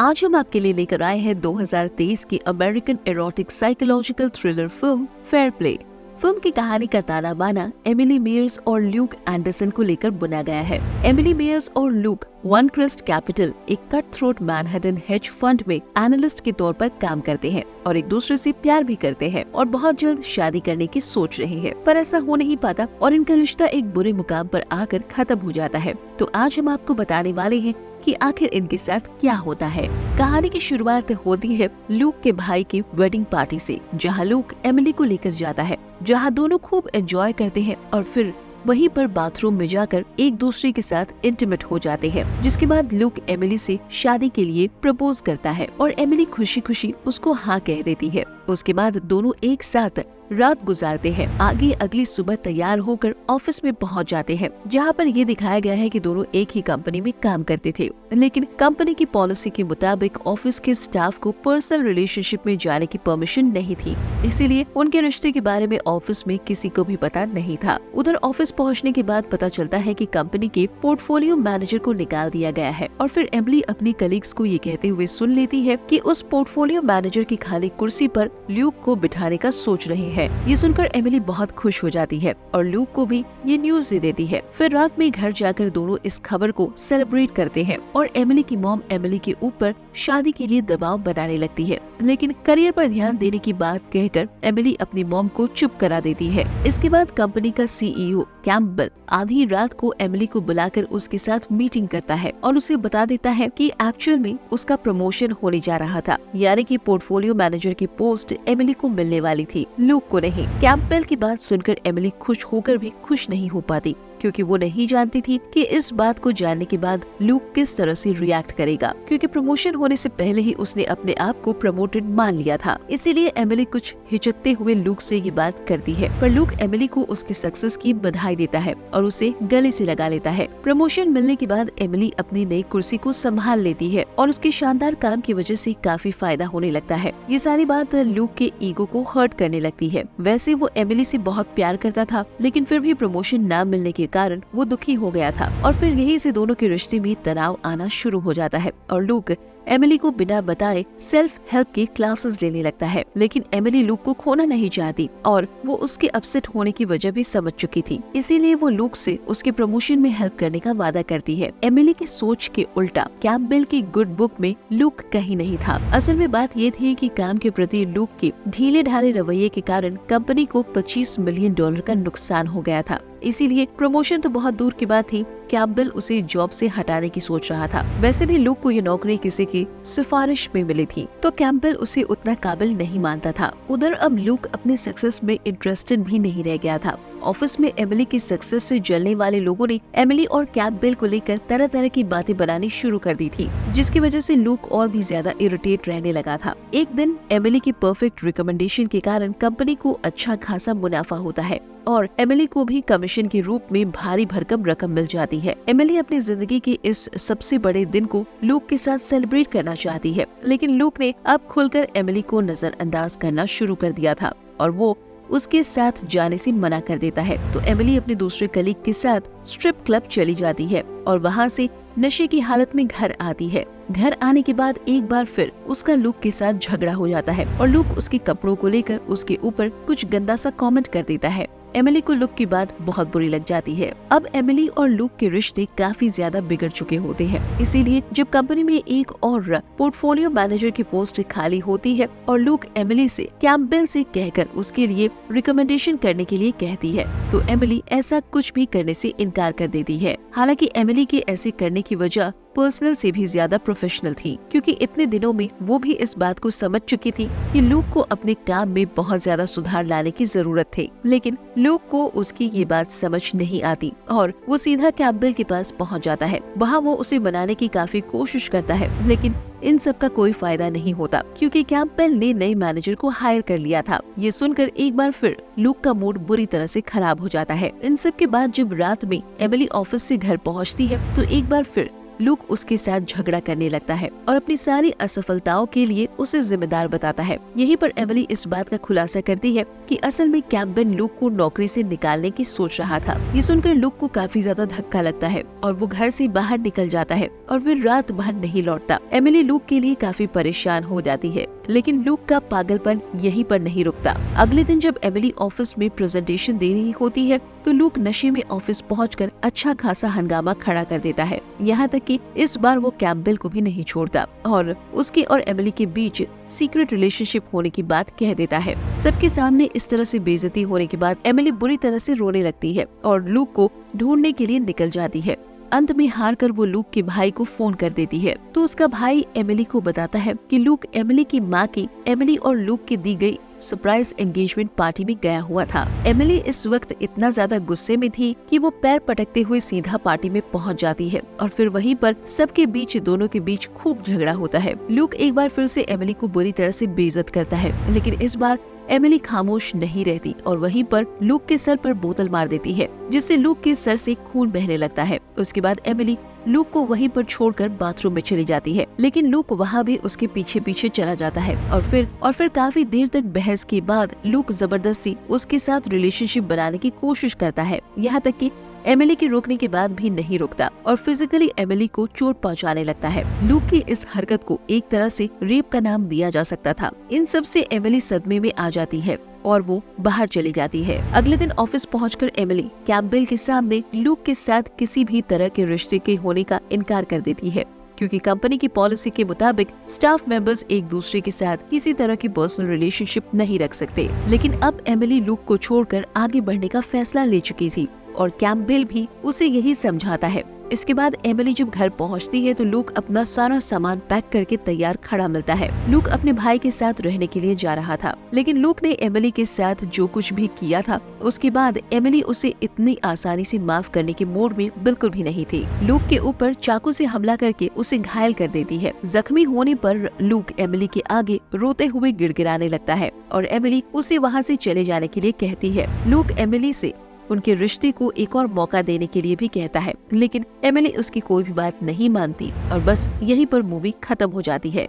आज हम आपके लिए लेकर आए हैं 2023 की American erotic psychological thriller film Fair Play. Film की कहानी का ताना बाना एमिली मेयर्स और ल्यूक एंडरसन को लेकर बुना गया है। एमिली मेयर्स और ल्यूक वन क्रेस्ट कैपिटल, एक cut throat Manhattan hedge fund में एनालिस्ट के तौर पर काम करते हैं और एक दूसरे से प्यार भी करते हैं और बहुत jल्द शादी करने की सोच रहे हैं, पर ऐसा हो नहीं पाता और इनका रिश्ता एक बुरे मुकाम पर आकर खत्म हो जाता है। तो आज हम आपको बताने वाले हैं कि आखिर इनके साथ क्या होता है। कहानी की शुरुआत होती है ल्यूक के भाई की वेडिंग पार्टी से, जहां ल्यूक एमिली को लेकर जाता है, जहां दोनों खूब एंजॉय करते हैं और फिर वहीं पर बाथरूम में जाकर एक दूसरे के साथ इंटीमेट हो जाते हैं। जिसके बाद ल्यूक एमिली से शादी के लिए प्रपोज करता है और एमिली खुशी खुशी उसको हाँ कह देती है। उसके बाद दोनों एक साथ रात गुजारते हैं। आगे अगली सुबह तैयार होकर ऑफिस में पहुंच जाते हैं, जहां पर ये दिखाया गया है कि दोनों एक ही कंपनी में काम करते थे, लेकिन कंपनी की पॉलिसी के मुताबिक ऑफिस के स्टाफ को पर्सनल रिलेशनशिप में जाने की परमिशन नहीं थी, इसीलिए उनके रिश्ते के बारे में ऑफिस में किसी को भी पता नहीं था। उधर ऑफिस पहुंचने के बाद पता चलता है कि कंपनी के पोर्टफोलियो मैनेजर को निकाल दिया गया है और फिर एमिली अपनी कलीग्स को ये कहते हुए सुन लेती है कि उस पोर्टफोलियो मैनेजर की खाली कुर्सी पर ल्यूक को बिठाने का सोच रहे हैं। ये सुनकर एमिली बहुत खुश हो जाती है और ल्यूक को भी ये न्यूज दे देती है। फिर रात में घर जाकर दोनों इस खबर को सेलिब्रेट करते हैं और एमिली की मॉम एमिली के ऊपर शादी के लिए दबाव बनाने लगती है, लेकिन करियर पर ध्यान देने की बात कहकर एमिली अपनी मॉम को चुप करा देती है। इसके बाद कंपनी का सीईओ कैम्पबेल आधी रात को एमिली को बुलाकर उसके साथ मीटिंग करता है और उसे बता देता है कि एक्चुअल में उसका प्रमोशन होने जा रहा था, यानी कि पोर्टफोलियो मैनेजर की पोस्ट एमिली को मिलने वाली थी, ल्यूक को नहीं। कैम्पबेल की बात सुनकर एमिली खुश होकर भी खुश नहीं हो पाती, क्योंकि वो नहीं जानती थी कि इस बात को जानने के बाद ल्यूक किस तरह से रिएक्ट करेगा, क्योंकि प्रमोशन होने से पहले ही उसने अपने आप को प्रमोटेड मान लिया था। इसीलिए एमिली कुछ हिचकते हुए ल्यूक से ये बात करती है, पर ल्यूक एमिली को उसके सक्सेस की बधाई देता है और उसे गले से लगा लेता है। प्रमोशन मिलने के बाद एमिली अपनी नई कुर्सी को संभाल लेती है और उसके शानदार काम की वजह से काफी फायदा होने लगता है। ये सारी बात ल्यूक के ईगो को हर्ट करने लगती है। वैसे वो एमिली से बहुत प्यार करता था, लेकिन फिर भी प्रमोशन न मिलने के कारण वो दुखी हो गया था और फिर यही से दोनों के रिश्ते में तनाव आना शुरू हो जाता है और ल्यूक एमिली को बिना बताए सेल्फ हेल्प की क्लासेस लेने लगता है। लेकिन एमिली ल्यूक को खोना नहीं चाहती और वो उसके अपसेट होने की वजह भी समझ चुकी थी, इसीलिए वो ल्यूक से उसके प्रमोशन में हेल्प करने का वादा करती है। एमिली की सोच के उल्टा कैम्पबेल की गुड बुक में ल्यूक कहीं नहीं था। असल में बात ये थी कि काम के प्रति ल्यूक के ढीले ढाले रवैये के कारण कंपनी को $25 मिलियन का नुकसान हो गया था। इसीलिए प्रमोशन तो बहुत दूर की बात थी, कैम्पबेल उसे जॉब से हटाने की सोच रहा था। वैसे भी ल्यूक को ये नौकरी किसी की सिफारिश में मिली थी, तो कैम्पबेल उसे उतना काबिल नहीं मानता था। उधर अब ल्यूक अपने सक्सेस में इंटरेस्टेड भी नहीं रह गया था। ऑफिस में एमिली की सक्सेस से जलने वाले लोगों ने एमिली और कैम्पबेल को लेकर तरह तरह की बातें बनानी शुरू कर दी थी, जिसकी वजह से ल्यूक और भी ज्यादा इरिटेट रहने लगा था। एक दिन एमिली की परफेक्ट रिकमेंडेशन के कारण कंपनी को अच्छा खासा मुनाफा होता है और एमिली को भी कमीशन के रूप में भारी भरकम रकम मिल जाती है। एमिली अपनी जिंदगी के इस सबसे बड़े दिन को ल्यूक के साथ सेलिब्रेट करना चाहती है, लेकिन ल्यूक ने अब खुलकर एमिली को नजरअंदाज करना शुरू कर दिया था और वो उसके साथ जाने से मना कर देता है। तो एमिली अपने दूसरे कलीग के साथ स्ट्रिप क्लब चली जाती है और वहाँ से नशे की हालत में घर आती है। घर आने के बाद एक बार फिर उसका ल्यूक के साथ झगड़ा हो जाता है और ल्यूक उसके कपड़ों को लेकर उसके ऊपर कुछ गंदा सा कमेंट कर देता है। एमिली को ल्यूक की बात बहुत बुरी लग जाती है। अब एमिली और ल्यूक के रिश्ते काफी ज्यादा बिगड़ चुके होते हैं, इसीलिए जब कंपनी में एक और पोर्टफोलियो मैनेजर की पोस्ट खाली होती है और ल्यूक एमिली से कैम्पबेल से कहकर उसके लिए रिकमेंडेशन करने के लिए कहती है, तो एमिली ऐसा कुछ भी करने से इनकार कर देती है। हालांकि एमिली के ऐसे करने की वजह पर्सनल से भी ज्यादा प्रोफेशनल थी, क्योंकि इतने दिनों में वो भी इस बात को समझ चुकी थी कि ल्यूक को अपने काम में बहुत ज्यादा सुधार लाने की जरूरत थी। लेकिन ल्यूक को उसकी ये बात समझ नहीं आती और वो सीधा कैम्पबेल के पास पहुंच जाता है। वहाँ वो उसे मनाने की काफी कोशिश करता है, लेकिन इन सब का कोई फायदा नहीं होता, क्योंकि कैम्पबेल ने नए मैनेजर को हायर कर लिया था। ये सुनकर एक बार फिर ल्यूक का मूड बुरी तरह से खराब हो जाता है। इन सब के बाद जब रात में एमिली ऑफिस से घर पहुंचती है, तो एक बार फिर लूक उसके साथ झगड़ा करने लगता है और अपनी सारी असफलताओं के लिए उसे जिम्मेदार बताता है। यहीं पर एमिली इस बात का खुलासा करती है कि असल में कैम्पबेल लूक को नौकरी से निकालने की सोच रहा था। ये सुनकर लूक को काफी ज्यादा धक्का लगता है और वो घर से बाहर निकल जाता है और फिर रात भर नहीं लौटता। एमिली लूक के लिए काफी परेशान हो जाती है, लेकिन लूक का पागलपन यहीं पर नहीं रुकता। अगले दिन जब एमिली ऑफिस में प्रेजेंटेशन दे रही होती है तो लूक नशे में ऑफिस पहुंचकर अच्छा खासा हंगामा खड़ा कर देता है। यहाँ तक कि इस बार वो कैम्पबेल को भी नहीं छोड़ता और उसके और एमिली के बीच सीक्रेट रिलेशनशिप होने की बात कह देता है। सबके सामने इस तरह से बेइज्जती होने के बाद एमिली बुरी तरह से रोने लगती है और लूक को ढूंढने के लिए निकल जाती है। अंत में हार कर वो लूक के भाई को फोन कर देती है तो उसका भाई एमिली को बताता है कि लूक एमिली की माँ की एमिली और लूक की दी गई सरप्राइज एंगेजमेंट पार्टी में गया हुआ था। एमिली इस वक्त इतना ज्यादा गुस्से में थी कि वो पैर पटकते हुए सीधा पार्टी में पहुंच जाती है और फिर वहीं पर सबके बीच दोनों के बीच खूब झगड़ा होता है। लूक एक बार फिर से एमिली को बुरी तरह से बेइज्जत करता है, लेकिन इस बार एमिली खामोश नहीं रहती और वहीं पर लूक के सर पर बोतल मार देती है, जिससे लूक के सर से खून बहने लगता है। उसके बाद एमिली लूक को वहीं पर छोड़कर बाथरूम में चली जाती है, लेकिन लूक वहाँ भी उसके पीछे पीछे चला जाता है और फिर काफी देर तक बहस के बाद लूक जबरदस्ती उसके साथ रिलेशनशिप बनाने की कोशिश करता है। यहाँ तक कि एमिली के रोकने के बाद भी नहीं रुकता और फिजिकली एमिली को चोट पहुंचाने लगता है। लूक की इस हरकत को एक तरह से रेप का नाम दिया जा सकता था। इन सब से एमिली सदमे में आ जाती है और वो बाहर चली जाती है। अगले दिन ऑफिस पहुंचकर एमिली कैम्पबेल के सामने लूक के साथ किसी भी तरह के रिश्ते के होने का इनकार कर देती है, क्योंकि कंपनी की पॉलिसी के मुताबिक स्टाफ मेंबर्स एक दूसरे के साथ किसी तरह की पर्सनल रिलेशनशिप नहीं रख सकते। लेकिन अब एमिली लूक को छोड़कर आगे बढ़ने का फैसला ले चुकी थी और कैम्पबेल भी उसे यही समझाता है। इसके बाद एमिली जब घर पहुंचती है तो लूक अपना सारा सामान पैक करके तैयार खड़ा मिलता है। लूक अपने भाई के साथ रहने के लिए जा रहा था, लेकिन लूक ने एमिली के साथ जो कुछ भी किया था उसके बाद एमिली उसे इतनी आसानी से माफ करने के मूड में बिल्कुल भी नहीं थी। लूक के ऊपर चाकू से हमला करके उसे घायल कर देती है। जख्मी होने पर लूक एमिली के आगे रोते हुए गिड़गिड़ाने लगता है और एमिली उसे वहाँ से चले जाने के लिए कहती है। लूक एमिली से उनके रिश्ते को एक और मौका देने के लिए भी कहता है, लेकिन एमिली उसकी कोई भी बात नहीं मानती और बस यहीं पर मूवी खत्म हो जाती है।